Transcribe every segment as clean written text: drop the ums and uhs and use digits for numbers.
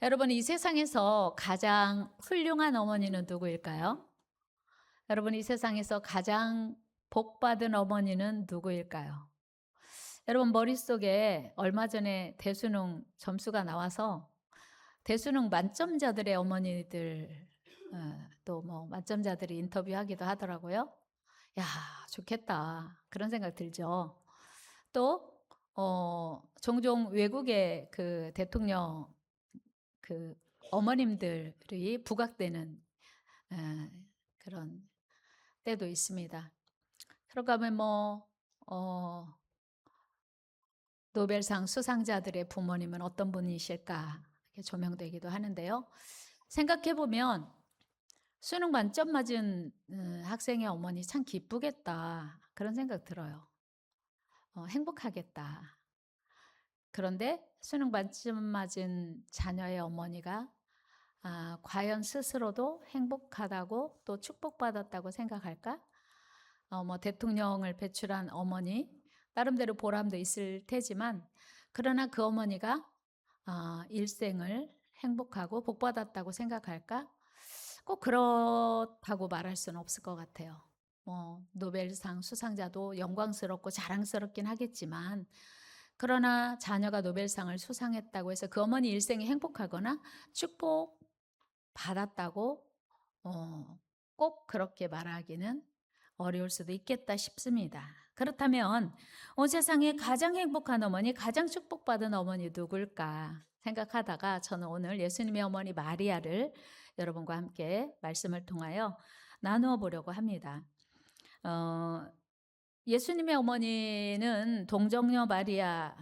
여러분, 이 세상에서 가장 훌륭한 어머니는 누구일까요? 여러분, 이 세상에서 가장 복 받은 어머니는 누구일까요? 여러분, 머릿속에 얼마 전에 대수능 점수가 나와서 대수능 만점자들의 어머니들, 또 뭐 만점자들이 인터뷰하기도 하더라고요. 야, 좋겠다. 그런 생각 들죠. 또 종종 외국의 그 대통령 그 어머님들이 부각되는 에, 그런 때도 있습니다. 그런가 하면 노벨상 수상자들의 부모님은 어떤 분이실까 이렇게 조명되기도 하는데요. 생각해 보면 수능 만점 맞은 학생의 어머니 참 기쁘겠다 그런 생각 들어요. 행복하겠다. 그런데 수능 만점 맞은 자녀의 어머니가 과연 스스로도 행복하다고 또 축복받았다고 생각할까? 뭐 대통령을 배출한 어머니 나름대로 보람도 있을 테지만 그러나 그 어머니가 일생을 행복하고 복받았다고 생각할까? 꼭 그렇다고 말할 수는 없을 것 같아요. 뭐 노벨상 수상자도 영광스럽고 자랑스럽긴 하겠지만 그러나 자녀가 노벨상을 수상했다고 해서 그 어머니 일생이 행복하거나 축복받았다고 꼭 그렇게 말하기는 어려울 수도 있겠다 싶습니다. 그렇다면 온 세상에 가장 행복한 어머니, 가장 축복받은 어머니 누굴까 생각하다가 저는 오늘 예수님의 어머니 마리아를 여러분과 함께 말씀을 통하여 나누어 보려고 합니다. 어, 예수님의 어머니는 동정녀 마리아이고요.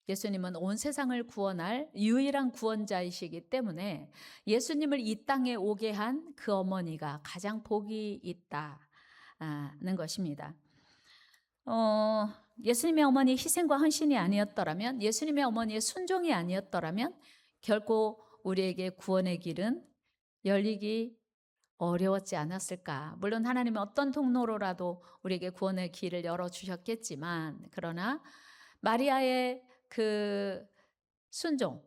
예수님은 온 세상을 구원할 유일한 구원자이시기 때문에 예수님을 이 땅에 오게 한 그 어머니가 가장 복이 있다는 것입니다. 예수님의 어머니 희생과 헌신이 아니었더라면, 예수님의 어머니의 순종이 아니었더라면 결코 우리에게 구원의 길은 열리기 어려웠지 않았을까. 물론 하나님은 어떤 통로로라도 우리에게 구원의 길을 열어주셨겠지만 그러나 마리아의 그 순종,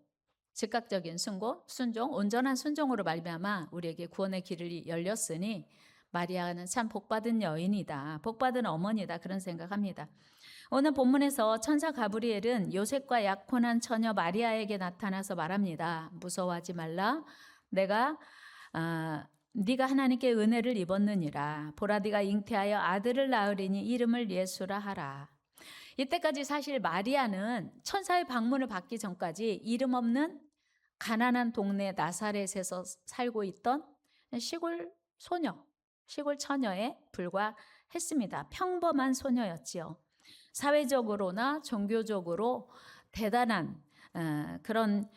즉각적인 순종, 온전한 순종으로 말미암아 우리에게 구원의 길이 열렸으니 마리아는 참 복받은 여인이다. 복받은 어머니다. 그런 생각합니다. 오늘 본문에서 천사 가브리엘은 요셉과 약혼한 처녀 마리아에게 나타나서 말합니다. 무서워하지 말라. 내가 네가 하나님께 은혜를 입었느니라. 보라 네가 잉태하여 아들을 낳으리니 이름을 예수라 하라. 이때까지 사실 마리아는 천사의 방문을 받기 전까지 이름 없는 가난한 동네 나사렛에서 살고 있던 시골 소녀, 시골 처녀에 불과했습니다. 평범한 소녀였지요. 사회적으로나 종교적으로 대단한 그런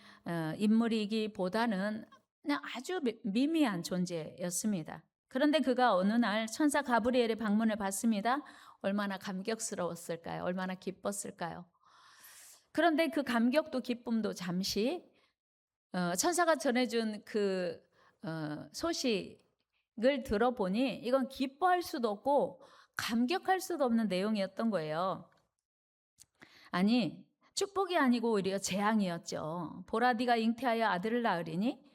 인물이기보다는 그냥 아주 미미한 존재였습니다. 그런데 그가 어느 날 천사 가브리엘의 방문을 받습니다. 얼마나 감격스러웠을까요? 얼마나 기뻤을까요? 그런데 그 감격도 기쁨도 잠시 천사가 전해준 그 소식을 들어보니 이건 기뻐할 수도 없고 감격할 수도 없는 내용이었던 거예요. 아니, 축복이 아니고 오히려 재앙이었죠. 보라 네가 잉태하여 아들을 낳으리니.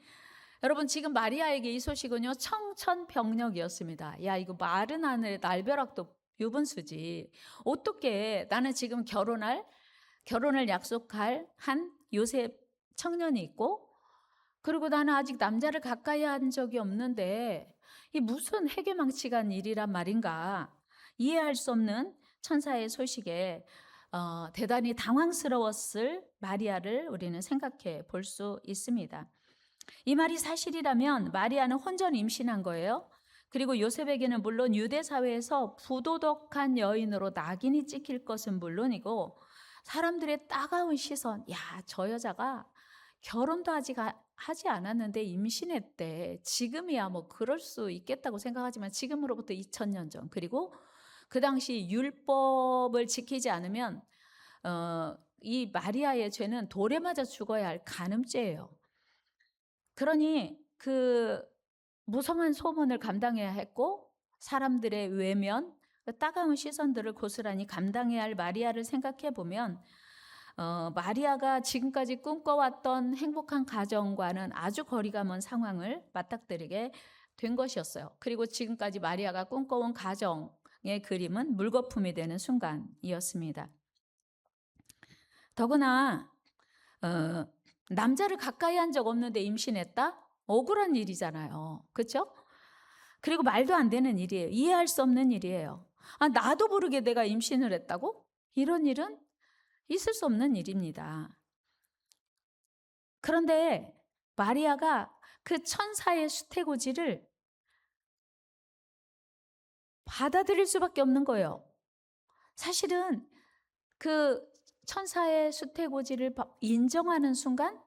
여러분, 지금 마리아에게 이 소식은요 청천벽력이었습니다. 야, 이거 마른 하늘에 날벼락도 유분수지. 어떻게 나는 지금 결혼을 약속할 한 요셉 청년이 있고, 그리고 나는 아직 남자를 가까이 한 적이 없는데 이 무슨 해괴망측한 일이란 말인가. 이해할 수 없는 천사의 소식에 대단히 당황스러웠을 마리아를 우리는 생각해 볼 수 있습니다. 이 말이 사실이라면 마리아는 혼전 임신한 거예요. 그리고 요셉에게는 물론 유대 사회에서 부도덕한 여인으로 낙인이 찍힐 것은 물론이고 사람들의 따가운 시선, 야, 저 여자가 결혼도 아직 하지 않았는데 임신했대. 지금이야 뭐 그럴 수 있겠다고 생각하지만 지금으로부터 2000년 전, 그리고 그 당시 율법을 지키지 않으면 이 마리아의 죄는 돌에 맞아 죽어야 할 간음죄예요. 그러니 그 무성한 소문을 감당해야 했고 사람들의 외면, 따가운 시선들을 고스란히 감당해야 할 마리아를 생각해 보면 마리아가 지금까지 꿈꿔왔던 행복한 가정과는 아주 거리가 먼 상황을 맞닥뜨리게 된 것이었어요. 그리고 지금까지 마리아가 꿈꿔온 가정의 그림은 물거품이 되는 순간이었습니다. 더구나 남자를 가까이 한 적 없는데 임신했다? 억울한 일이잖아요. 그렇죠? 그리고 말도 안 되는 일이에요. 이해할 수 없는 일이에요. 나도 모르게 내가 임신을 했다고? 이런 일은 있을 수 없는 일입니다. 그런데 마리아가 그 천사의 수태고지를 받아들일 수밖에 없는 거예요. 사실은 그 천사의 수태고지를 인정하는 순간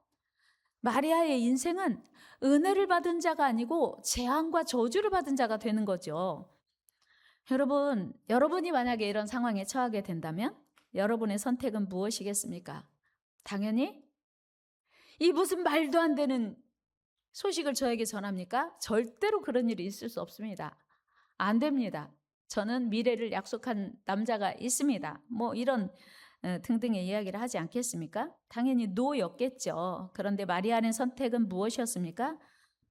마리아의 인생은 은혜를 받은 자가 아니고 재앙과 저주를 받은 자가 되는 거죠. 여러분이 만약에 이런 상황에 처하게 된다면 여러분의 선택은 무엇이겠습니까? 당연히 이 무슨 말도 안 되는 소식을 저에게 전합니까? 절대로 그런 일이 있을 수 없습니다. 안 됩니다. 저는 미래를 약속한 남자가 있습니다. 뭐 이런 등등의 이야기를 하지 않겠습니까? 당연히 노였겠죠. 그런데 마리아의 선택은 무엇이었습니까?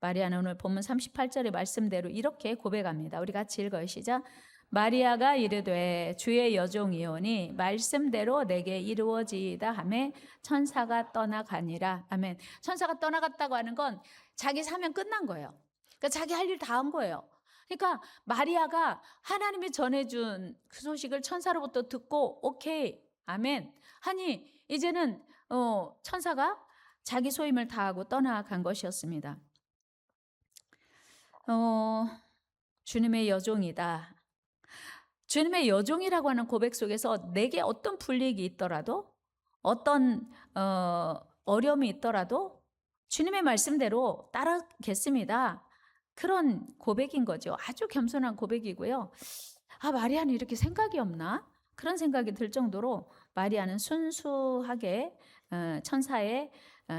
마리아는 오늘 본문 38절의 말씀대로 이렇게 고백합니다. 우리 같이 읽어요. 시작. 마리아가 이르되 주의 여종이오니 말씀대로 내게 이루어지이다 하매 천사가 떠나가니라. 아멘. 천사가 떠나갔다고 하는 건 자기 사명 끝난 거예요. 그러니까 자기 할 일 다 한 거예요. 그러니까 마리아가 하나님이 전해준 그 소식을 천사로부터 듣고 오케이, 아멘 하니 이제는 천사가 자기 소임을 다하고 떠나간 것이었습니다. 주님의 여종이다. 주님의 여종이라고 하는 고백 속에서 내게 어떤 불이익이 있더라도 어떤 어려움이 있더라도 주님의 말씀대로 따르겠습니다. 그런 고백인 거죠. 아주 겸손한 고백이고요. 마리아는 이렇게 생각이 없나? 그런 생각이 들 정도로 마리아는 순수하게 천사의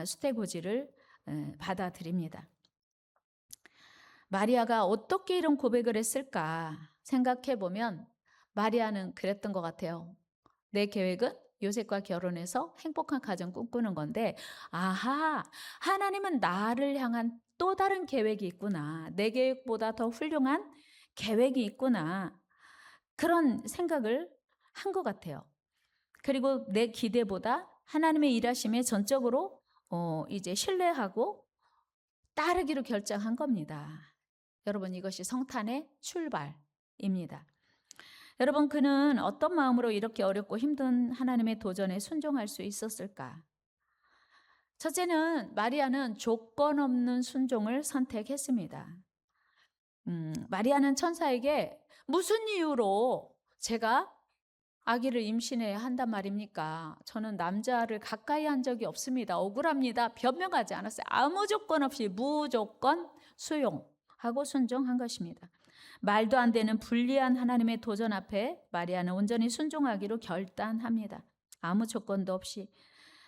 수태고지를 받아들입니다. 마리아가 어떻게 이런 고백을 했을까 생각해 보면 마리아는 그랬던 것 같아요. 내 계획은 요셉과 결혼해서 행복한 가정 꿈꾸는 건데, 하나님은 나를 향한 또 다른 계획이 있구나. 내 계획보다 더 훌륭한 계획이 있구나. 그런 생각을 한 것 같아요. 그리고 내 기대보다 하나님의 일하심에 전적으로 이제 신뢰하고 따르기로 결정한 겁니다. 여러분, 이것이 성탄의 출발입니다. 여러분, 그는 어떤 마음으로 이렇게 어렵고 힘든 하나님의 도전에 순종할 수 있었을까? 첫째는 마리아는 조건 없는 순종을 선택했습니다. 마리아는 천사에게 무슨 이유로 제가 아기를 임신해야 한단 말입니까? 저는 남자를 가까이 한 적이 없습니다. 억울합니다. 변명하지 않았어요. 아무 조건 없이 무조건 수용하고 순종한 것입니다. 말도 안 되는 불리한 하나님의 도전 앞에 마리아는 온전히 순종하기로 결단합니다. 아무 조건도 없이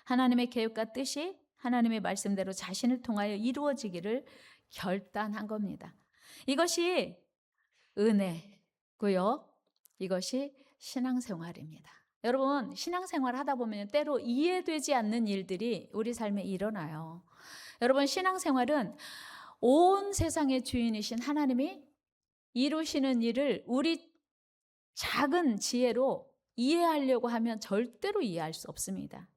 하나님의 계획과 뜻이 하나님의 말씀대로 자신을 통하여 이루어지기를 결단한 겁니다. 이것이 은혜고요. 이것이 신앙생활입니다. 여러분, 신앙생활 하다 보면 때로 이해되지 않는 일들이 우리 삶에 일어나요. 여러분, 신앙생활은 온 세상의 주인이신 하나님이 이루시는 일을 우리 작은 지혜로 이해하려고 하면 절대로 이해할 수 없습니다.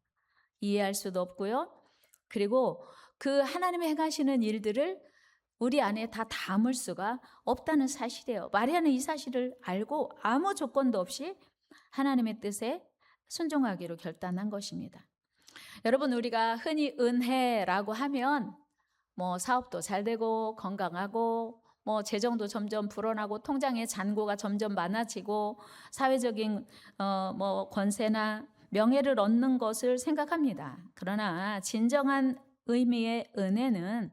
이해할 수도 없고요. 그리고 그 하나님이 행하시는 일들을 우리 안에 다 담을 수가 없다는 사실이에요. 마리아는 이 사실을 알고 아무 조건도 없이 하나님의 뜻에 순종하기로 결단한 것입니다. 여러분, 우리가 흔히 은혜라고 하면 사업도 잘 되고 건강하고 재정도 점점 불어나고 통장에 잔고가 점점 많아지고 사회적인 권세나 명예를 얻는 것을 생각합니다. 그러나 진정한 의미의 은혜는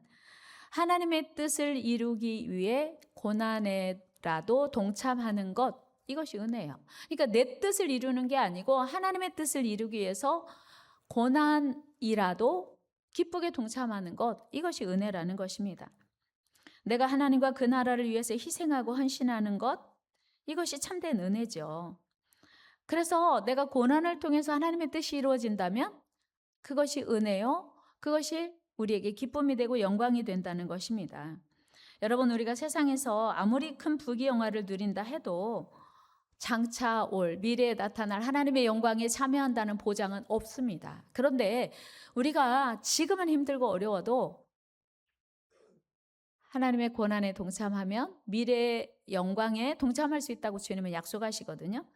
하나님의 뜻을 이루기 위해 고난에라도 동참하는 것, 이것이 은혜예요. 그러니까 내 뜻을 이루는 게 아니고 하나님의 뜻을 이루기 위해서 고난이라도 기쁘게 동참하는 것, 이것이 은혜라는 것입니다. 내가 하나님과 그 나라를 위해서 희생하고 헌신하는 것, 이것이 참된 은혜죠. 그래서 내가 고난을 통해서 하나님의 뜻이 이루어진다면 그것이 은혜요. 그것이 우리에게 기쁨이 되고 영광이 된다는 것입니다. 여러분, 우리가 세상에서 아무리 큰 부귀영화를 누린다 해도 장차 올 미래에 나타날 하나님의 영광에 참여한다는 보장은 없습니다. 그런데 우리가 지금은 힘들고 어려워도 하나님의 고난에 동참하면 미래의 영광에 동참할 수 있다고 주님은 약속하시거든요.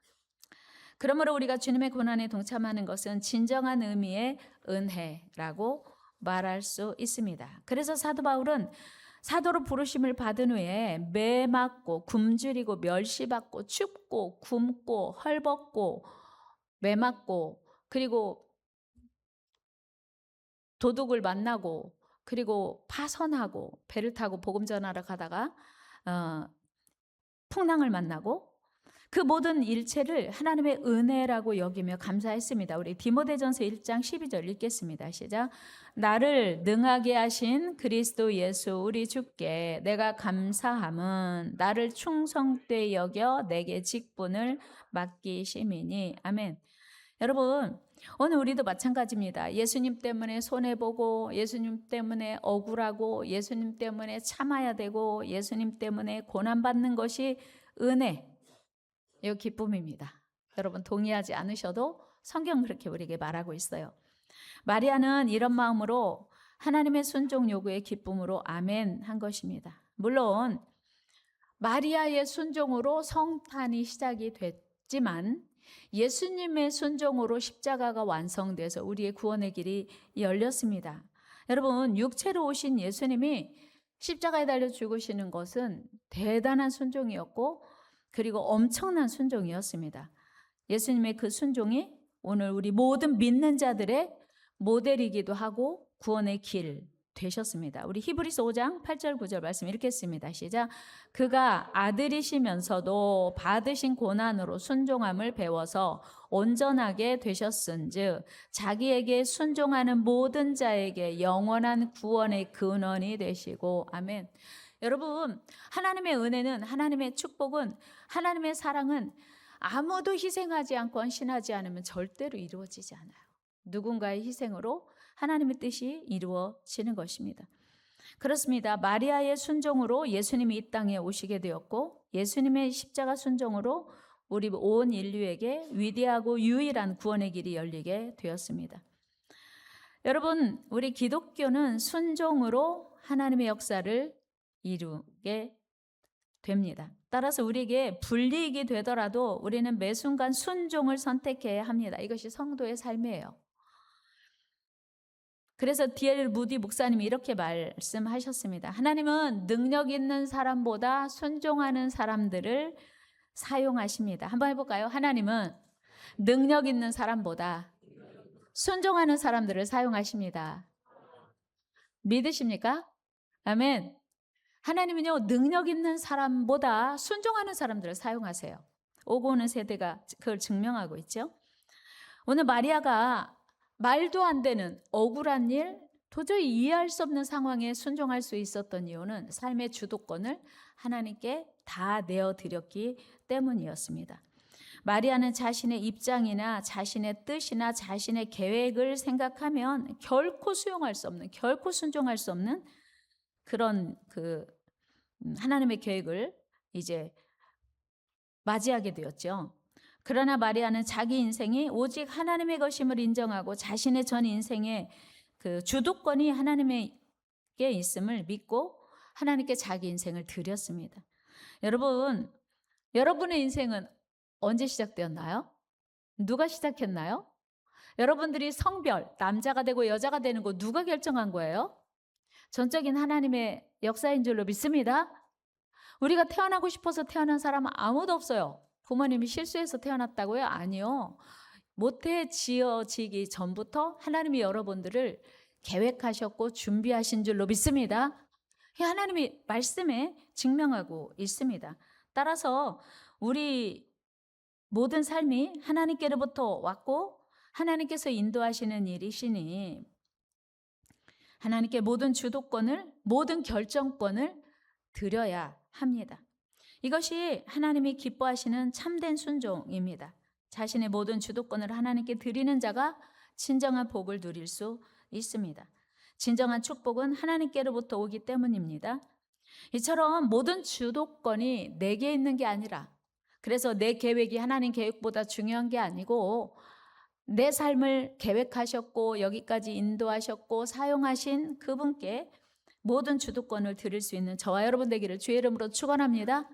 그러므로 우리가 주님의 고난에 동참하는 것은 진정한 의미의 은혜라고 말할 수 있습니다. 그래서 사도 바울은 사도로 부르심을 받은 후에 매 맞고 굶주리고 멸시받고 춥고 굶고 헐벗고 매 맞고 그리고 도둑을 만나고 그리고 파선하고 배를 타고 복음 전하러 가다가 풍랑을 만나고 그 모든 일체를 하나님의 은혜라고 여기며 감사했습니다. 우리 디모데전서 1장 12절 읽겠습니다. 시작. 나를 능하게 하신 그리스도 예수 우리 주께 내가 감사함은 나를 충성되이 여겨 내게 직분을 맡기심이니. 아멘. 여러분, 오늘 우리도 마찬가지입니다. 예수님 때문에 손해보고 예수님 때문에 억울하고 예수님 때문에 참아야 되고 예수님 때문에 고난받는 것이 은혜, 이 기쁨입니다. 여러분 동의하지 않으셔도 성경은 그렇게 우리에게 말하고 있어요. 마리아는 이런 마음으로 하나님의 순종 요구의 기쁨으로 아멘 한 것입니다. 물론 마리아의 순종으로 성탄이 시작이 됐지만 예수님의 순종으로 십자가가 완성돼서 우리의 구원의 길이 열렸습니다. 여러분, 육체로 오신 예수님이 십자가에 달려 죽으시는 것은 대단한 순종이었고 그리고 엄청난 순종이었습니다. 예수님의 그 순종이 오늘 우리 모든 믿는 자들의 모델이기도 하고 구원의 길 되셨습니다. 우리 히브리서 5장 8절 9절 말씀 읽겠습니다. 시작. 그가 아들이시면서도 받으신 고난으로 순종함을 배워서 온전하게 되셨은즉 자기에게 순종하는 모든 자에게 영원한 구원의 근원이 되시고. 아멘. 여러분, 하나님의 은혜는, 하나님의 축복은, 하나님의 사랑은 아무도 희생하지 않고 헌신하지 않으면 절대로 이루어지지 않아요. 누군가의 희생으로 하나님의 뜻이 이루어지는 것입니다. 그렇습니다. 마리아의 순종으로 예수님이 이 땅에 오시게 되었고 예수님의 십자가 순종으로 우리 온 인류에게 위대하고 유일한 구원의 길이 열리게 되었습니다. 여러분, 우리 기독교는 순종으로 하나님의 역사를 이루게 됩니다. 따라서 우리에게 불리익이 되더라도 우리는 매 순간 순종을 선택해야 합니다. 이것이 성도의 삶이에요. 그래서 D.L. 무디 목사님이 이렇게 말씀하셨습니다. 하나님은 능력 있는 사람보다 순종하는 사람들을 사용하십니다. 한번 해볼까요? 하나님은 능력 있는 사람보다 순종하는 사람들을 사용하십니다. 믿으십니까? 아멘. 하나님은요, 능력 있는 사람보다 순종하는 사람들을 사용하세요. 오고 오는 세대가 그걸 증명하고 있죠. 오늘 마리아가 말도 안 되는 억울한 일, 도저히 이해할 수 없는 상황에 순종할 수 있었던 이유는 삶의 주도권을 하나님께 다 내어드렸기 때문이었습니다. 마리아는 자신의 입장이나 자신의 뜻이나 자신의 계획을 생각하면 결코 수용할 수 없는, 결코 순종할 수 없는 그런 하나님의 계획을 이제 맞이하게 되었죠. 그러나 마리아는 자기 인생이 오직 하나님의 것임을 인정하고 자신의 전 인생의 그 주도권이 하나님에게 있음을 믿고 하나님께 자기 인생을 드렸습니다. 여러분, 여러분의 인생은 언제 시작되었나요? 누가 시작했나요? 여러분들이 성별, 남자가 되고 여자가 되는 거 누가 결정한 거예요? 전적인 하나님의 역사인 줄로 믿습니다. 우리가 태어나고 싶어서 태어난 사람은 아무도 없어요. 부모님이 실수해서 태어났다고요? 아니요. 모태 지어지기 전부터 하나님이 여러분들을 계획하셨고 준비하신 줄로 믿습니다. 하나님이 말씀에 증명하고 있습니다. 따라서 우리 모든 삶이 하나님께로부터 왔고 하나님께서 인도하시는 일이시니 하나님께 모든 주도권을, 모든 결정권을 드려야 합니다. 이것이 하나님이 기뻐하시는 참된 순종입니다. 자신의 모든 주도권을 하나님께 드리는 자가 진정한 복을 누릴 수 있습니다. 진정한 축복은 하나님께로부터 오기 때문입니다. 이처럼 모든 주도권이 내게 있는 게 아니라, 그래서 내 계획이 하나님 계획보다 중요한 게 아니고, 내 삶을 계획하셨고 여기까지 인도하셨고 사용하신 그분께 모든 주도권을 드릴 수 있는 저와 여러분 되기를 주의 이름으로 축원합니다.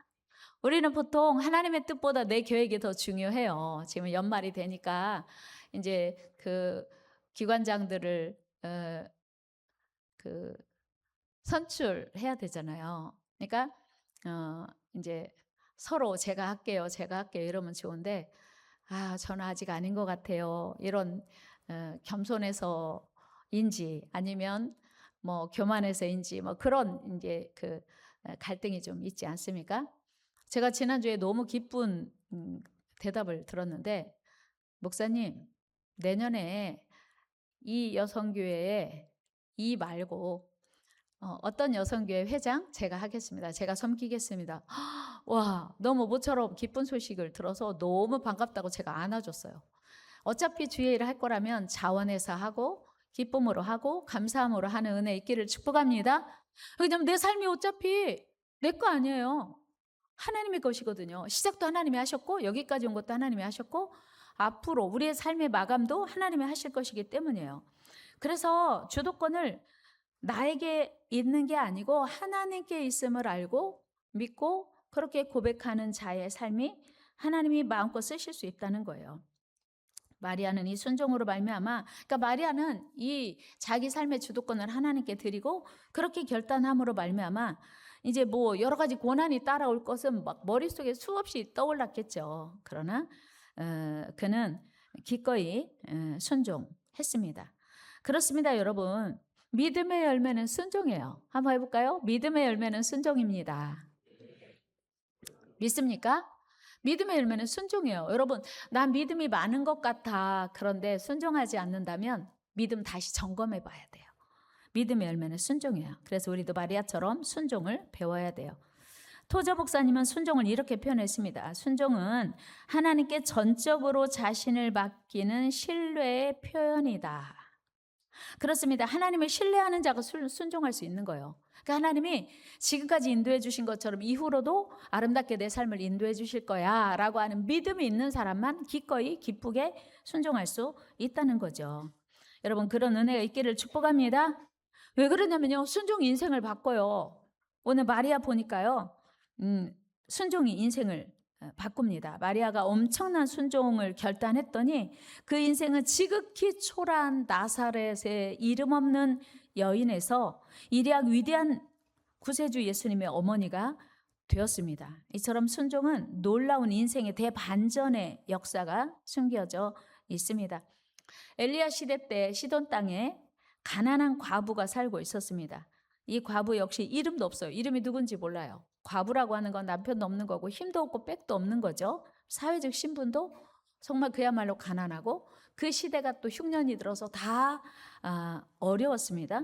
우리는 보통 하나님의 뜻보다 내 계획이 더 중요해요. 지금 연말이 되니까 이제 그 기관장들을 그 선출해야 되잖아요. 그러니까 이제 서로 제가 할게요 이러면 좋은데, 저는 아직 아닌 것 같아요, 이런 겸손해서인지 아니면 뭐 교만해서인지 뭐 그런 이제 그 갈등이 좀 있지 않습니까? 제가 지난주에 너무 기쁜 대답을 들었는데, 목사님, 내년에 이 여성교회에 이 말고 어떤 여성교회 회장 제가 하겠습니다. 제가 섬기겠습니다. 와, 너무 모처럼 기쁜 소식을 들어서 너무 반갑다고 제가 안아줬어요. 어차피 주의 일을 할 거라면 자원해서 하고 기쁨으로 하고 감사함으로 하는 은혜 있기를 축복합니다. 왜냐하면 내 삶이 어차피 내 거 아니에요. 하나님의 것이거든요. 시작도 하나님이 하셨고 여기까지 온 것도 하나님이 하셨고 앞으로 우리의 삶의 마감도 하나님이 하실 것이기 때문이에요. 그래서 주도권을 나에게 있는 게 아니고 하나님께 있음을 알고 믿고 그렇게 고백하는 자의 삶이 하나님이 마음껏 쓰실 수 있다는 거예요. 마리아는 이 순종으로 말미암아, 그러니까 마리아는 이 자기 삶의 주도권을 하나님께 드리고 그렇게 결단함으로 말미암아 이제 뭐 여러 가지 고난이 따라올 것은 막 머릿속에 수없이 떠올랐겠죠. 그러나 그는 기꺼이 순종했습니다. 그렇습니다, 여러분. 믿음의 열매는 순종이에요. 한번 해볼까요? 믿음의 열매는 순종입니다. 믿습니까? 믿음의 열매는 순종이에요. 여러분, 난 믿음이 많은 것 같아. 그런데 순종하지 않는다면 믿음 다시 점검해 봐야 돼요. 믿음의 열매는 순종이에요. 그래서 우리도 마리아처럼 순종을 배워야 돼요. 토저 목사님은 순종을 이렇게 표현했습니다. 순종은 하나님께 전적으로 자신을 맡기는 신뢰의 표현이다. 그렇습니다. 하나님을 신뢰하는 자가 순종할 수 있는 거예요. 그러니까 하나님이 지금까지 인도해 주신 것처럼 이후로도 아름답게 내 삶을 인도해 주실 거야 라고 하는 믿음이 있는 사람만 기꺼이 기쁘게 순종할 수 있다는 거죠. 여러분, 그런 은혜가 있기를 축복합니다. 왜 그러냐면요, 순종이 인생을 바꿔요. 오늘 마리아 보니까요, 순종이 인생을 바꿉니다. 마리아가 엄청난 순종을 결단했더니 그 인생은 지극히 초라한 나사렛의 이름 없는 여인에서 이리약 위대한 구세주 예수님의 어머니가 되었습니다. 이처럼 순종은 놀라운 인생의 대반전의 역사가 숨겨져 있습니다. 엘리야 시대 때 시돈 땅에 가난한 과부가 살고 있었습니다. 이 과부 역시 이름도 없어요. 이름이 누군지 몰라요. 과부라고 하는 건 남편도 없는 거고 힘도 없고 백도 없는 거죠. 사회적 신분도 정말 그야말로 가난하고 그 시대가 또 흉년이 들어서 다 어려웠습니다.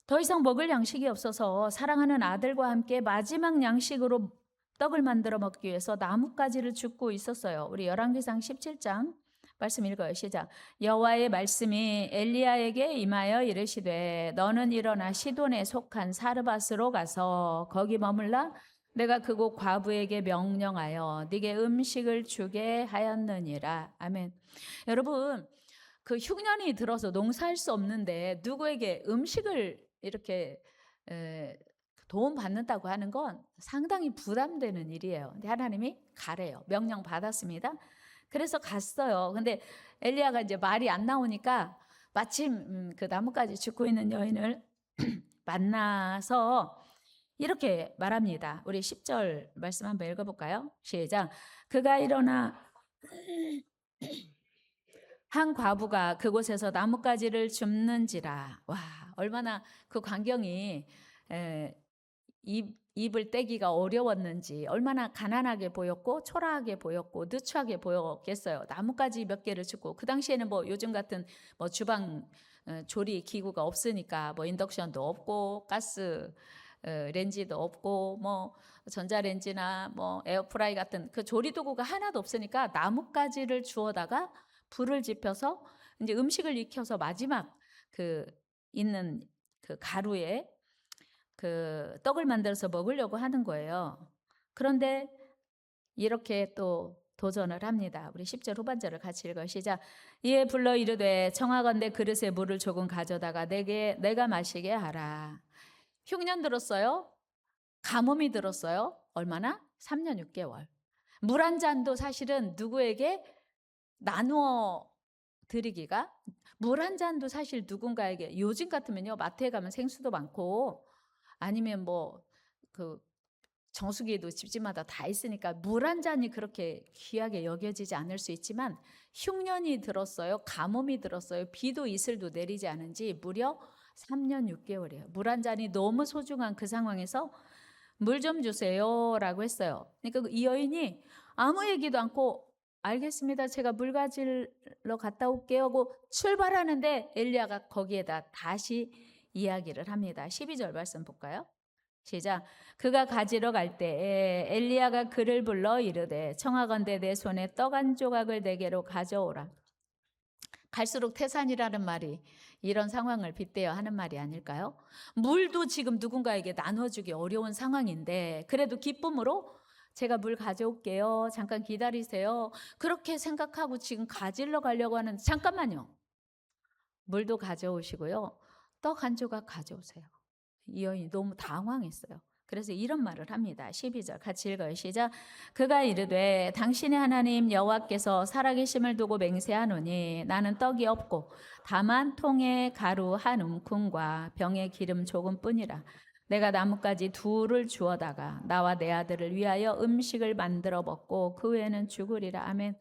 더 이상 먹을 양식이 없어서 사랑하는 아들과 함께 마지막 양식으로 떡을 만들어 먹기 위해서 나뭇가지를 줍고 있었어요. 우리 열왕기상 17장 말씀 읽어요. 시작. 여호와의 말씀이 엘리야에게 임하여 이르시되 너는 일어나 시돈에 속한 사르밧으로 가서 거기 머물라. 내가 그곳 과부에게 명령하여 네게 음식을 주게 하였느니라. 아멘. 여러분, 그 흉년이 들어서 농사할 수 없는데 누구에게 음식을 이렇게 도움 받는다고 하는 건 상당히 부담되는 일이에요. 근데 하나님이 가래요. 명령 받았습니다. 그래서 갔어요. 근데 엘리야가 이제 말이 안 나오니까 마침 그 나뭇가지 줍고 있는 여인을 만나서 이렇게 말합니다. 우리 10절 말씀 한번 읽어볼까요? 시작. 그가 일어나 한 과부가 그곳에서 나뭇가지를 줍는지라. 와, 얼마나 그 광경이 입을 떼기가 어려웠는지, 얼마나 가난하게 보였고 초라하게 보였고 느추하게 보였겠어요. 나뭇가지 몇 개를 줍고, 그 당시에는 뭐 요즘 같은 뭐 주방 조리 기구가 없으니까 뭐 인덕션도 없고 가스 렌지도 없고 뭐 전자레인지나 뭐 에어프라이 같은 그 조리도구가 하나도 없으니까 나뭇가지를 주워다가 불을 지펴서 이제 음식을 익혀서 마지막 그 있는 그 가루에 그 떡을 만들어서 먹으려고 하는 거예요. 그런데 이렇게 또 도전을 합니다. 우리 10절 후반절을 같이 읽어요. 시작. 이에 불러 이르되 청하건대 그릇에 물을 조금 가져다가 내가 마시게 하라. 흉년 들었어요. 가뭄이 들었어요. 얼마나? 3년 6개월. 물 한 잔도 사실은 누구에게 나누어 드리기가 물 한 잔도 사실 누군가에게 요즘 같으면요. 마트에 가면 생수도 많고 아니면 뭐 그 정수기에도 집집마다 다 있으니까 물 한 잔이 그렇게 귀하게 여겨지지 않을 수 있지만 흉년이 들었어요. 가뭄이 들었어요. 비도 이슬도 내리지 않은 지 무려 3년 6개월이에요. 물 한 잔이 너무 소중한 그 상황에서 물 좀 주세요라고 했어요. 그러니까 이 여인이 아무 얘기도 않고 알겠습니다. 제가 물 가지러 갔다 올게요 하고 출발하는데 엘리야가 거기에다 다시 이야기를 합니다. 12절 말씀 볼까요? 시작. 그가 가지러 갈 때에 엘리야가 그를 불러 이르되 청하건대 내 손에 떡 한 조각을 내게로 가져오라. 갈수록 태산이라는 말이 이런 상황을 빗대어 하는 말이 아닐까요? 물도 지금 누군가에게 나눠주기 어려운 상황인데 그래도 기쁨으로 제가 물 가져올게요. 잠깐 기다리세요. 그렇게 생각하고 지금 가지러 가려고 하는데 잠깐만요. 물도 가져오시고요. 떡 한 조각 가져오세요. 이 여인이 너무 당황했어요. 그래서 이런 말을 합니다. 12절 같이 읽어요. 시작. 그가 이르되 당신의 하나님 여호와께서 살아계심을 두고 맹세하노니 나는 떡이 없고 다만 통에 가루 한 움큼과 병에 기름 조금뿐이라. 내가 나뭇가지 둘을 주어다가 나와 내 아들을 위하여 음식을 만들어 먹고 그 후에는 죽으리라. 아멘.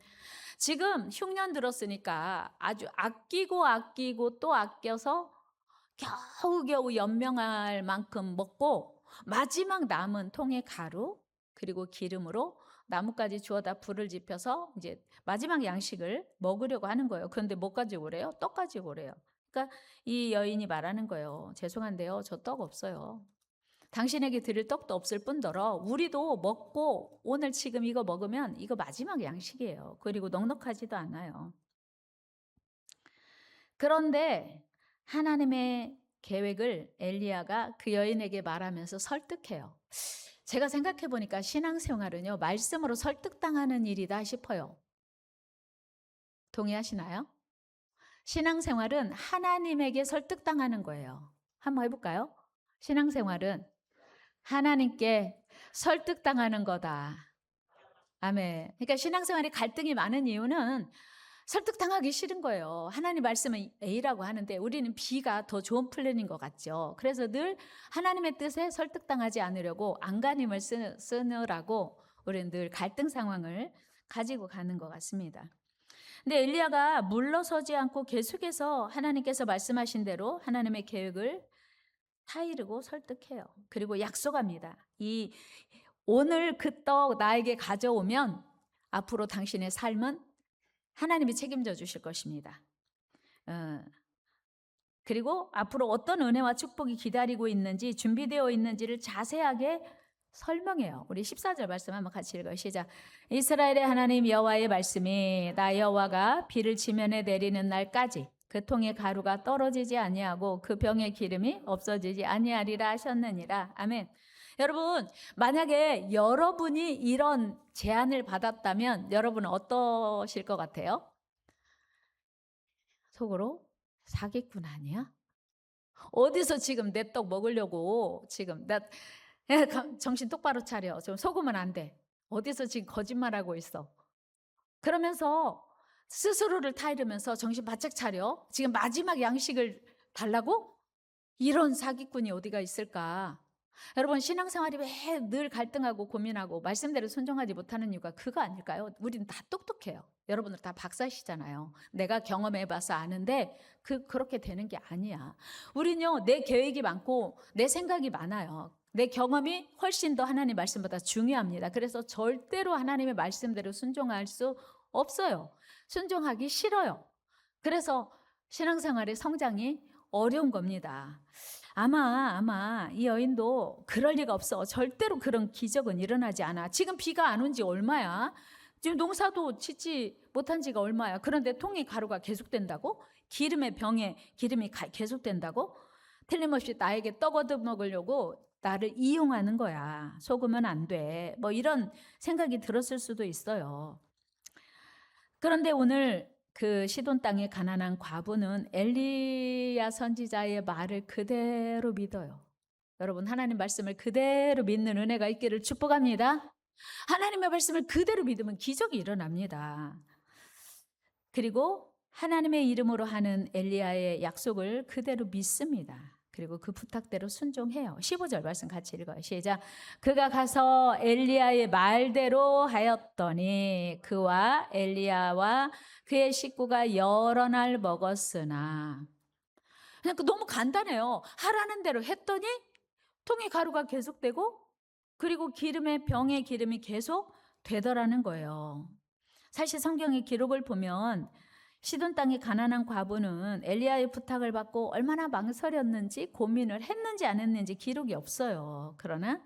지금 흉년 들었으니까 아주 아끼고 또 아껴서 겨우겨우 연명할 만큼 먹고 마지막 남은 통의 가루 그리고 기름으로 나뭇가지 주워다 불을 지펴서 이제 마지막 양식을 먹으려고 하는 거예요. 그런데 뭐 가지고 오래요? 떡 가지고 오래요. 그러니까 이 여인이 말하는 거예요. 죄송한데요. 저 떡 없어요. 당신에게 드릴 떡도 없을 뿐더러 우리도 먹고 오늘 지금 이거 먹으면 이거 마지막 양식이에요. 그리고 넉넉하지도 않아요. 그런데 하나님의 계획을 엘리야가 그 여인에게 말하면서 설득해요. 제가 생각해 보니까 신앙생활은요, 말씀으로 설득당하는 일이다 싶어요. 동의하시나요? 신앙생활은 하나님에게 설득당하는 거예요. 한번 해볼까요? 신앙생활은 하나님께 설득당하는 거다. 아멘. 그러니까 신앙생활에 갈등이 많은 이유는 설득당하기 싫은 거예요. 하나님 말씀은 A라고 하는데 우리는 B가 더 좋은 플랜인 것 같죠. 그래서 늘 하나님의 뜻에 설득당하지 않으려고 안간힘을 쓰느라고 우리는 늘 갈등 상황을 가지고 가는 것 같습니다. 근데 엘리야가 물러서지 않고 계속해서 하나님께서 말씀하신 대로 하나님의 계획을 타이르고 설득해요. 그리고 약속합니다. 오늘 그 떡 나에게 가져오면 앞으로 당신의 삶은 하나님이 책임져 주실 것입니다. 그리고 앞으로 어떤 은혜와 축복이 기다리고 있는지 준비되어 있는지를 자세하게 설명해요. 우리 14절 말씀 한번 같이 읽어요. 시작. 이스라엘의 하나님 여호와의 말씀이 나 여호와가 비를 지면에 내리는 날까지 그 통의 가루가 떨어지지 아니하고 그 병의 기름이 없어지지 아니하리라 하셨느니라. 아멘. 여러분, 만약에 여러분이 이런 제안을 받았다면 여러분은 어떠실 것 같아요? 속으로 사기꾼 아니야? 어디서 지금 내 떡 먹으려고 지금 정신 똑바로 차려. 좀 속으면 안 돼. 어디서 지금 거짓말하고 있어. 그러면서 스스로를 타이르면서 정신 바짝 차려. 지금 마지막 양식을 달라고? 이런 사기꾼이 어디가 있을까? 여러분, 신앙생활이 왜 늘 갈등하고 고민하고 말씀대로 순종하지 못하는 이유가 그거 아닐까요? 우리는 다 똑똑해요. 여러분들 다 박사시잖아요. 내가 경험해봐서 아는데 그렇게 되는 게 아니야. 우리는요, 내 계획이 많고 내 생각이 많아요. 내 경험이 훨씬 더 하나님 말씀보다 중요합니다. 그래서 절대로 하나님의 말씀대로 순종할 수 없어요. 순종하기 싫어요. 그래서 신앙생활의 성장이 어려운 겁니다. 아마 이 여인도 그럴 리가 없어. 절대로 그런 기적은 일어나지 않아. 지금 비가 안 온 지 얼마야? 지금 농사도 짓지 못한 지가 얼마야? 그런데 통에 가루가 계속된다고? 기름의 병에 기름이 계속된다고? 틀림없이 나에게 떡 얻어 먹으려고 나를 이용하는 거야. 속으면 안 돼. 뭐 이런 생각이 들었을 수도 있어요. 그런데 오늘 그 시돈 땅의 가난한 과부는 엘리야 선지자의 말을 그대로 믿어요. 여러분, 하나님 말씀을 그대로 믿는 은혜가 있기를 축복합니다. 하나님의 말씀을 그대로 믿으면 기적이 일어납니다. 그리고 하나님의 이름으로 하는 엘리야의 약속을 그대로 믿습니다. 그리고 그 부탁대로 순종해요. 15절 말씀 같이 읽어요. 시작. 그가 가서 엘리야의 말대로 하였더니 그와 엘리야와 그의 식구가 여러 날 먹었으나. 그냥 너무 간단해요. 하라는 대로 했더니 통에 가루가 계속되고 그리고 병에 기름이 계속 되더라는 거예요. 사실 성경의 기록을 보면 시돈 땅의 가난한 과부는 엘리야의 부탁을 받고 얼마나 망설였는지 고민을 했는지 안 했는지 기록이 없어요. 그러나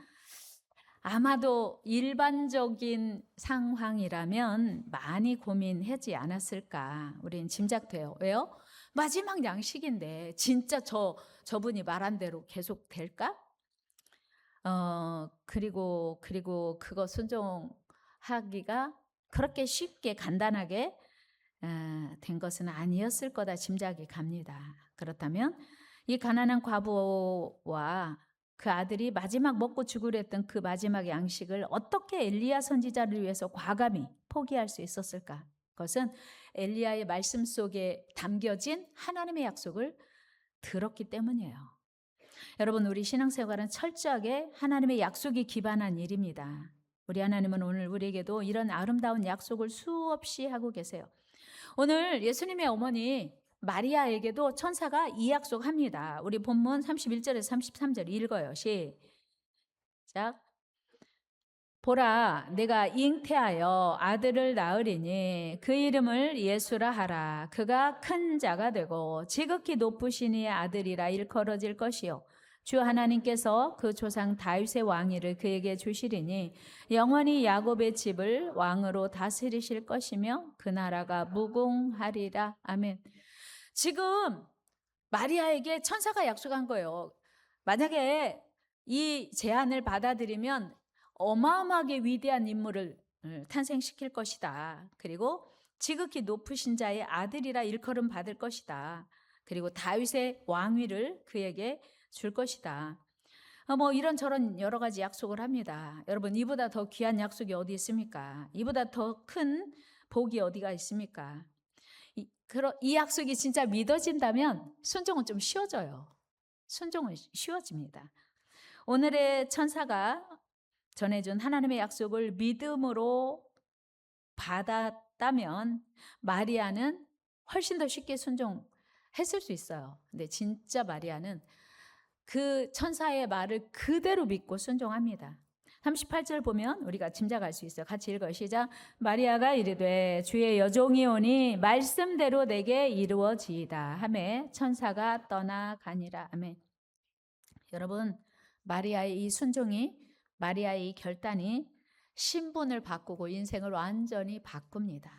아마도 일반적인 상황이라면 많이 고민하지 않았을까 우리는 짐작돼요. 왜요? 마지막 양식인데 진짜 저분이 말한 대로 계속 될까? 그리고 그거 순종하기가 그렇게 쉽게 간단하게 된 것은 아니었을 거다 짐작이 갑니다. 그렇다면 이 가난한 과부와 그 아들이 마지막 먹고 죽으려 했던 그 마지막 양식을 어떻게 엘리야 선지자를 위해서 과감히 포기할 수 있었을까? 그것은 엘리야의 말씀 속에 담겨진 하나님의 약속을 들었기 때문이에요. 여러분, 우리 신앙생활은 철저하게 하나님의 약속이 기반한 일입니다. 우리 하나님은 오늘 우리에게도 이런 아름다운 약속을 수없이 하고 계세요. 오늘 예수님의 어머니 마리아에게도 천사가 이 약속합니다. 우리 본문 31절에서 33절 읽어요. 시작. 보라, 내가 잉태하여 아들을 낳으리니 그 이름을 예수라 하라. 그가 큰 자가 되고 지극히 높으신 이의 아들이라 일컬어질 것이요. 주 하나님께서 그 조상 다윗의 왕위를 그에게 주시리니 영원히 야곱의 집을 왕으로 다스리실 것이며 그 나라가 무궁하리라. 아멘. 지금 마리아에게 천사가 약속한 거예요. 만약에 이 제안을 받아들이면 어마어마하게 위대한 인물을 탄생시킬 것이다. 그리고 지극히 높으신 자의 아들이라 일컬음 받을 것이다. 그리고 다윗의 왕위를 그에게 줄 것이다. 뭐 이런저런 여러 가지 약속을 합니다. 여러분, 이보다 더 귀한 약속이 어디 있습니까? 이보다 더 큰 복이 어디가 있습니까? 이 약속이 진짜 믿어진다면 순종은 좀 쉬워져요. 순종은 쉬워집니다. 오늘의 천사가 전해준 하나님의 약속을 믿음으로 받았다면 마리아는 훨씬 더 쉽게 순종했을 수 있어요. 근데 진짜 마리아는 그 천사의 말을 그대로 믿고 순종합니다. 38절 보면 우리가 짐작할 수 있어요. 같이 읽어요. 시작. 마리아가 이르되 주의 여종이 오니 말씀대로 내게 이루어지이다 하매 천사가 떠나가니라. 아멘. 여러분, 마리아의 이 순종이, 마리아의 이 결단이 신분을 바꾸고 인생을 완전히 바꿉니다.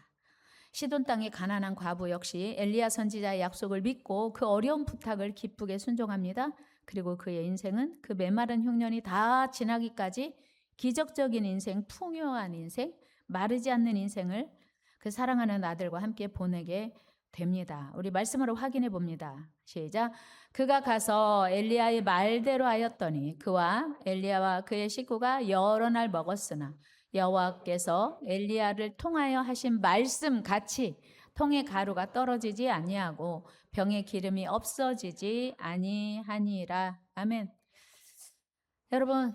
시돈 땅의 가난한 과부 역시 엘리야 선지자의 약속을 믿고 그 어려운 부탁을 기쁘게 순종합니다. 그리고 그의 인생은 그 메마른 흉년이 다 지나기까지 기적적인 인생, 풍요한 인생, 마르지 않는 인생을 그 사랑하는 아들과 함께 보내게 됩니다. 우리 말씀으로 확인해 봅니다. 시작. 그가 가서 엘리야의 말대로 하였더니 그와 엘리야와 그의 식구가 여러 날 먹었으나 여호와께서 엘리야를 통하여 하신 말씀 같이 통에 가루가 떨어지지 아니하고 병에 기름이 없어지지 아니하니라. 아멘. 여러분,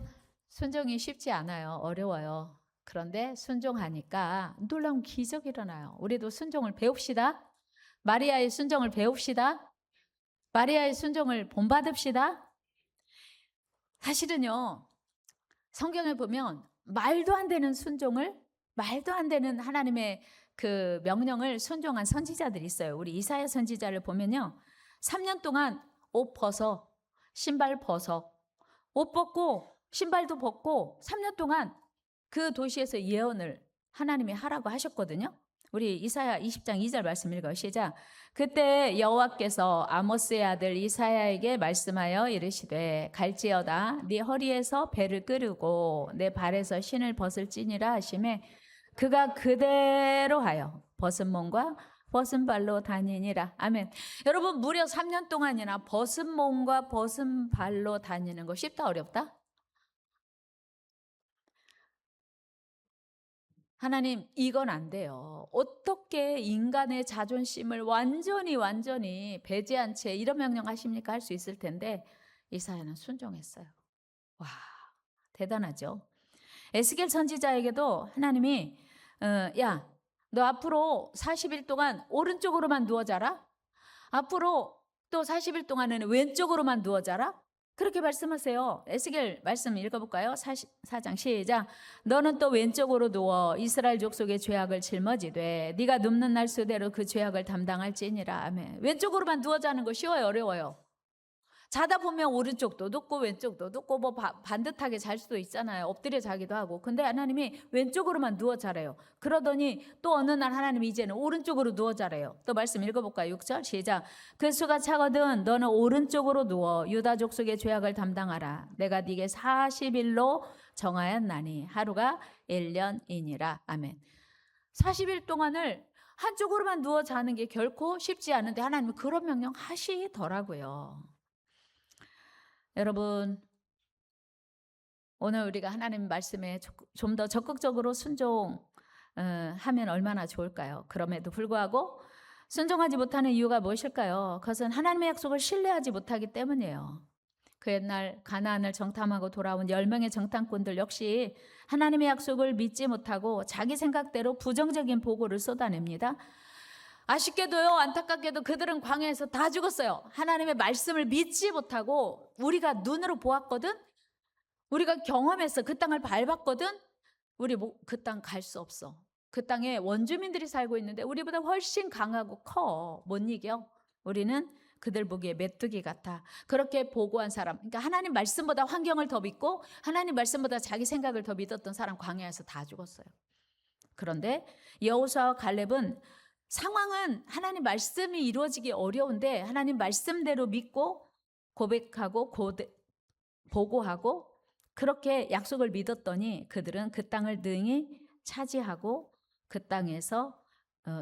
순종이 쉽지 않아요. 어려워요. 그런데 순종하니까 놀라운 기적이 일어나요. 우리도 순종을 배웁시다. 마리아의 순종을 배웁시다. 마리아의 순종을 본받읍시다. 사실은요, 성경에 보면 말도 안 되는 순종을, 말도 안 되는 하나님의 그 명령을 순종한 선지자들이 있어요. 우리 이사야 선지자를 보면요, 3년 동안 옷 벗어, 신발 벗어. 옷 벗고 신발도 벗고 3년 동안 그 도시에서 예언을 하나님이 하라고 하셨거든요. 우리 이사야 20장 2절 말씀 읽어요. 시작. 그때 여호와께서 아모스의 아들 이사야에게 말씀하여 이르시되 갈지어다 네 허리에서 배를 끄르고 내 발에서 신을 벗을지니라 하시매 그가 그대로 하여 벗은 몸과 벗은 발로 다니니라. 아멘. 여러분 무려 3년 동안이나 벗은 몸과 벗은 발로 다니는 거 쉽다 어렵다? 하나님 이건 안 돼요. 어떻게 인간의 자존심을 완전히 배제한 채 이런 명령 하십니까? 할 수 있을 텐데 이사야는 순종했어요. 와, 대단하죠. 에스겔 선지자에게도 하나님이 야, 너 앞으로 40일 동안 오른쪽으로만 누워 자라. 앞으로 또 40일 동안은 왼쪽으로만 누워 자라. 그렇게 말씀하세요. 에스겔 말씀 읽어볼까요? 4장 시작. 너는 또 왼쪽으로 누워 이스라엘 족속의 죄악을 짊어지되 네가 눕는 날 수대로 그 죄악을 담당할지니라. 아멘. 왼쪽으로만 누워 자는 거 쉬워요 어려워요? 자다 보면 오른쪽도 눕고 왼쪽도 눕고 뭐 반듯하게 잘 수도 있잖아요. 엎드려 자기도 하고. 근데 하나님이 왼쪽으로만 누워 자래요. 그러더니 또 어느 날 하나님이 이제는 오른쪽으로 누워 자래요. 또 말씀 읽어볼까요? 6절 시작. 그 수가 차거든 너는 오른쪽으로 누워 유다 족속의 죄악을 담당하라. 내가 네게 40일로 정하였나니 하루가 1년이니라. 아멘. 40일 동안을 한쪽으로만 누워 자는 게 결코 쉽지 않은데 하나님은 그런 명령 하시더라고요. 여러분 오늘 우리가 하나님 말씀에 좀 더 적극적으로 순종하면 얼마나 좋을까요? 그럼에도 불구하고 순종하지 못하는 이유가 무엇일까요? 그것은 하나님의 약속을 신뢰하지 못하기 때문이에요. 그 옛날 가나안을 정탐하고 돌아온 10명의 정탐꾼들 역시 하나님의 약속을 믿지 못하고 자기 생각대로 부정적인 보고를 쏟아냅니다. 아쉽게도요, 안타깝게도 그들은 광야에서 다 죽었어요. 하나님의 말씀을 믿지 못하고 우리가 눈으로 보았거든, 우리가 경험했어, 그 땅을 밟았거든, 우리 그 땅 갈 수 없어. 그 땅에 원주민들이 살고 있는데 우리보다 훨씬 강하고 커. 못 이겨. 우리는 그들 보기에 메뚜기 같아. 그렇게 보고한 사람, 그러니까 하나님 말씀보다 환경을 더 믿고 하나님 말씀보다 자기 생각을 더 믿었던 사람 광야에서 다 죽었어요. 그런데 여호수아와 갈렙은 상황은 하나님 말씀이 이루어지기 어려운데 하나님 말씀대로 믿고 고백하고 보고하고 그렇게 약속을 믿었더니 그들은 그 땅을 능히 차지하고 그 땅에서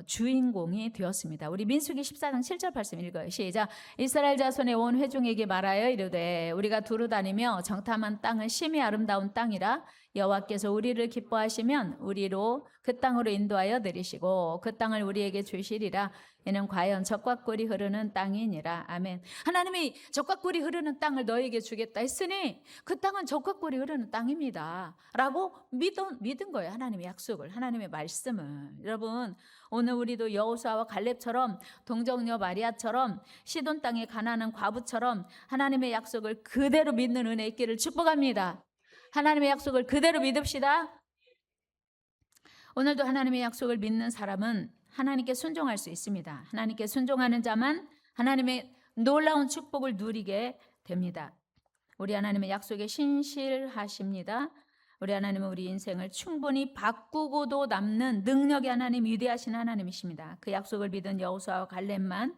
주인공이 되었습니다. 우리 민수기 14장 7절 말씀 읽어요. 시작. 이스라엘 자손의 온 회중에게 말하여 이르되 우리가 두루 다니며 정탐한 땅은 심히 아름다운 땅이라 여호와께서 우리를 기뻐하시면 우리로 그 땅으로 인도하여 내리시고 그 땅을 우리에게 주시리라. 이는 과연 젖과 꿀이 흐르는 땅이니라. 아멘. 하나님이 젖과 꿀이 흐르는 땅을 너에게 주겠다 했으니 그 땅은 젖과 꿀이 흐르는 땅입니다 라고 믿은 거예요. 하나님의 약속을, 하나님의 말씀을. 여러분 오늘 우리도 여호수아와 갈렙처럼 동정녀 마리아처럼 시돈 땅에 가난한 과부처럼 하나님의 약속을 그대로 믿는 은혜 있기를 축복합니다. 하나님의 약속을 그대로 믿읍시다. 오늘도 하나님의 약속을 믿는 사람은 하나님께 순종할 수 있습니다. 하나님께 순종하는 자만 하나님의 놀라운 축복을 누리게 됩니다. 우리 하나님의 약속에 신실하십니다. 우리 하나님은 우리 인생을 충분히 바꾸고도 남는 능력의 하나님, 위대하신 하나님이십니다. 그 약속을 믿은 여호수아와 갈렙만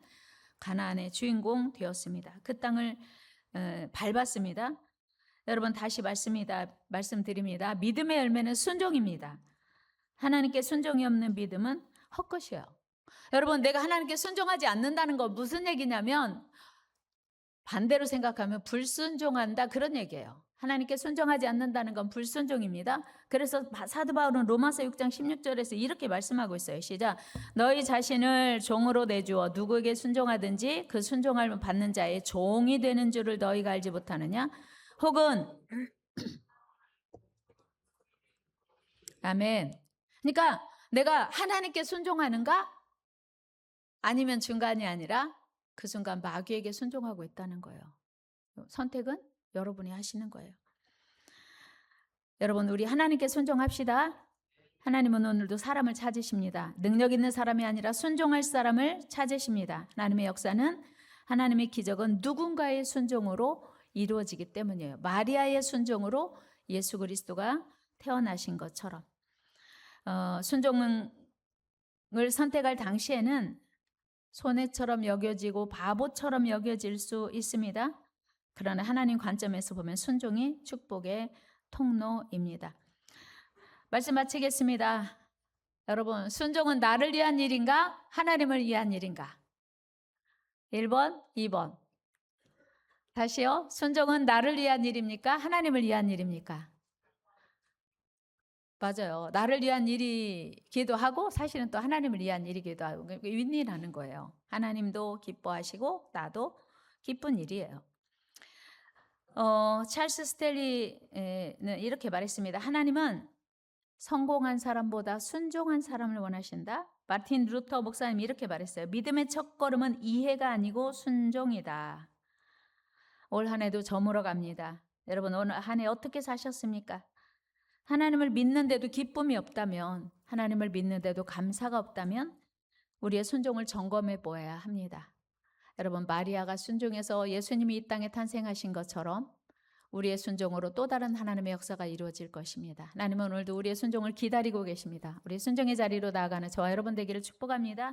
가나안의 주인공 되었습니다. 그 땅을 밟았습니다. 여러분 다시 말씀드립니다. 믿음의 열매는 순종입니다. 하나님께 순종이 없는 믿음은 헛것이에요. 여러분 내가 하나님께 순종하지 않는다는 건 무슨 얘기냐면 반대로 생각하면 불순종한다 그런 얘기예요. 하나님께 순종하지 않는다는 건 불순종입니다. 그래서 사도 바울은 로마서 6장 16절에서 이렇게 말씀하고 있어요. 시작. 너희 자신을 종으로 내주어 누구에게 순종하든지 그 순종을 받는 자의 종이 되는 줄을 너희가 알지 못하느냐? 혹은 아멘. 그러니까 내가 하나님께 순종하는가? 아니면 중간이 아니라 그 순간 마귀에게 순종하고 있다는 거예요. 선택은 여러분이 하시는 거예요. 여러분 우리 하나님께 순종합시다. 하나님은 오늘도 사람을 찾으십니다. 능력 있는 사람이 아니라 순종할 사람을 찾으십니다. 하나님의 역사는 하나님의 기적은 누군가의 순종으로 이루어지기 때문이에요. 마리아의 순종으로 예수 그리스도가 태어나신 것처럼. 순종을 선택할 당시에는 손해처럼 여겨지고 바보처럼 여겨질 수 있습니다. 그러나 하나님 관점에서 보면 순종이 축복의 통로입니다. 말씀 마치겠습니다. 여러분, 순종은 나를 위한 일인가? 하나님을 위한 일인가? 1번, 2번. 다시요. 순종은 나를 위한 일입니까? 하나님을 위한 일입니까? 맞아요. 나를 위한 일이기도 하고 사실은 또 하나님을 위한 일이기도 하고 윈윈하는 거예요. 하나님도 기뻐하시고 나도 기쁜 일이에요. 찰스 스텔리는 이렇게 말했습니다. 하나님은 성공한 사람보다 순종한 사람을 원하신다. 마틴 루터 목사님이 이렇게 말했어요. 믿음의 첫걸음은 이해가 아니고 순종이다. 올 한 해도 저물어 갑니다. 여러분 오늘 한 해 어떻게 사셨습니까? 하나님을 믿는데도 기쁨이 없다면, 하나님을 믿는데도 감사가 없다면 우리의 순종을 점검해 보아야 합니다. 여러분, 마리아가 순종해서 예수님이 이 땅에 탄생하신 것처럼 우리의 순종으로 또 다른 하나님의 역사가 이루어질 것입니다. 하나님은 오늘도 우리의 순종을 기다리고 계십니다. 우리 순종의 자리로 나아가는 저와 여러분 되기를 축복합니다.